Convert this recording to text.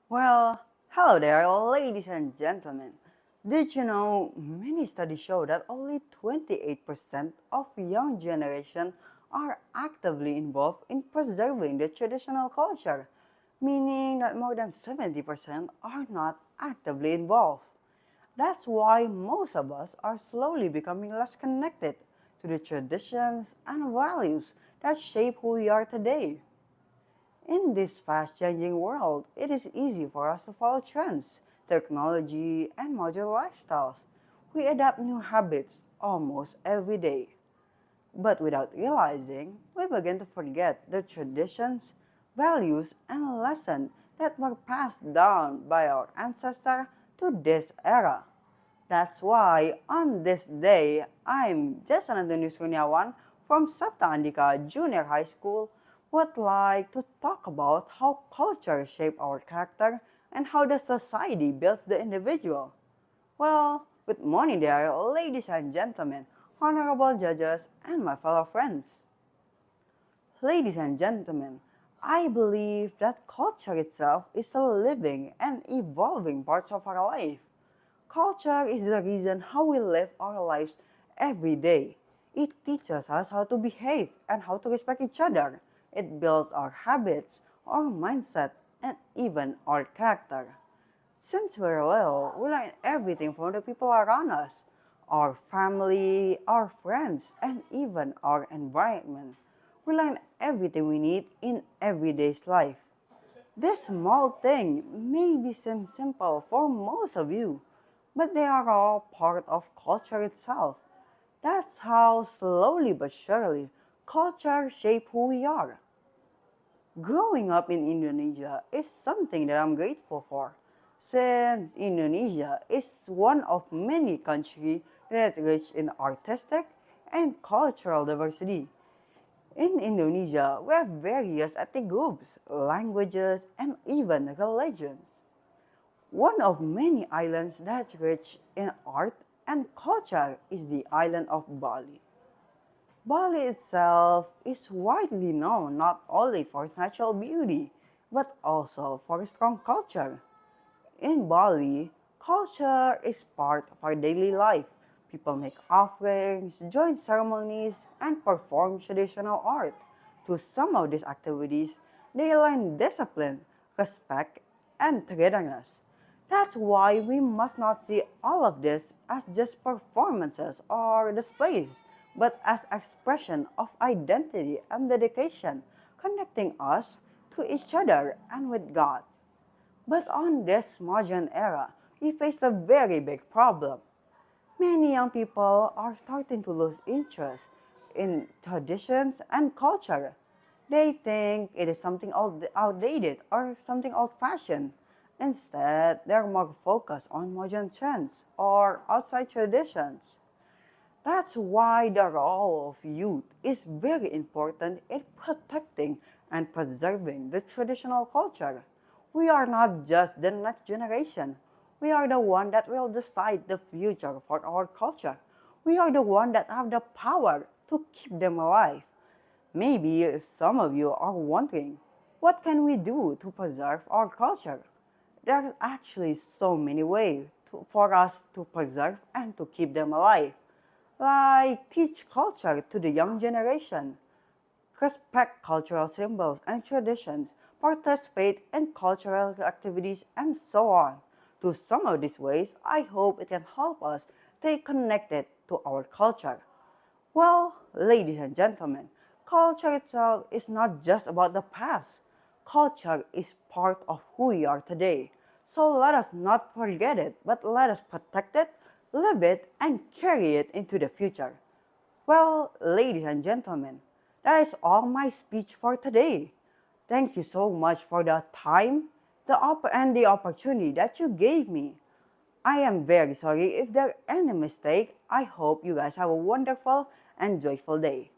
Well, hello there, ladies and gentlemen. Did you know many studies show that only 28% of young generation are actively involved in preserving the traditional culture, meaning that more than 70% are not actively involved. That's why most of us are slowly becoming less connected to the traditions and values that shape who we are today. In this fast changing world, it is easy for us to follow trends, technology, and modern lifestyles. We adapt new habits almost every day. But without realizing, we begin to forget the traditions, values, and lessons that were passed down by our ancestors to this era. That's why on this day, I'm Jason Antonius Kurniawan from Sapta Andika Junior High School would like to talk about how culture shape our character and how the society builds the individual. Well, good morning there, ladies and gentlemen, honorable judges, and my fellow friends. Ladies and gentlemen, I believe that culture itself is a living and evolving part of our life. Culture is the reason how we live our lives every day. It teaches us how to behave and how to respect each other. It builds our habits, our mindset, and even our character. Since we're little, we learn everything from the people around us, our family, our friends, and even our environment. We learn everything we need in everyday's life. This small thing may seem simple for most of you, but they are all part of culture itself. That's how slowly but surely culture shape who we are. Growing up in Indonesia is something that I'm grateful for, since Indonesia is one of many countries that rich in artistic and cultural diversity. In Indonesia, we have various ethnic groups, languages, and even religions. One of many islands that's rich in art and culture is the island of Bali. Bali itself is widely known not only for its natural beauty, but also for its strong culture. In Bali, culture is part of our daily life. People make offerings, join ceremonies, and perform traditional art. To some of these activities, they learn discipline, respect, and togetherness. That's why we must not see all of this as just performances or displays, but as expression of identity and dedication, connecting us to each other and with God. But on this modern era, we face a very big problem. Many young people are starting to lose interest in traditions and culture. They think it is something outdated or something old fashioned. Instead, they're more focused on modern trends or outside traditions. That's why the role of youth is very important in protecting and preserving the traditional culture. We are not just the next generation. We are the one that will decide the future for our culture. We are the one that have the power to keep them alive. Maybe some of you are wondering, what can we do to preserve our culture? There are actually so many ways for us to preserve and to keep them alive. Like teach culture to the young generation, respect cultural symbols and traditions, participate in cultural activities, and so on. To some of these ways, I hope it can help us stay connected to our culture. Well, ladies and gentlemen, culture itself is not just about the past. Culture is part of who we are today. So let us not forget it, but let us protect it, live it, and carry it into the future. Well, ladies and gentlemen, that is all my speech for today. Thank you so much for the time, and the opportunity that you gave me. I am very sorry if there are any mistake. I hope you guys have a wonderful and joyful day.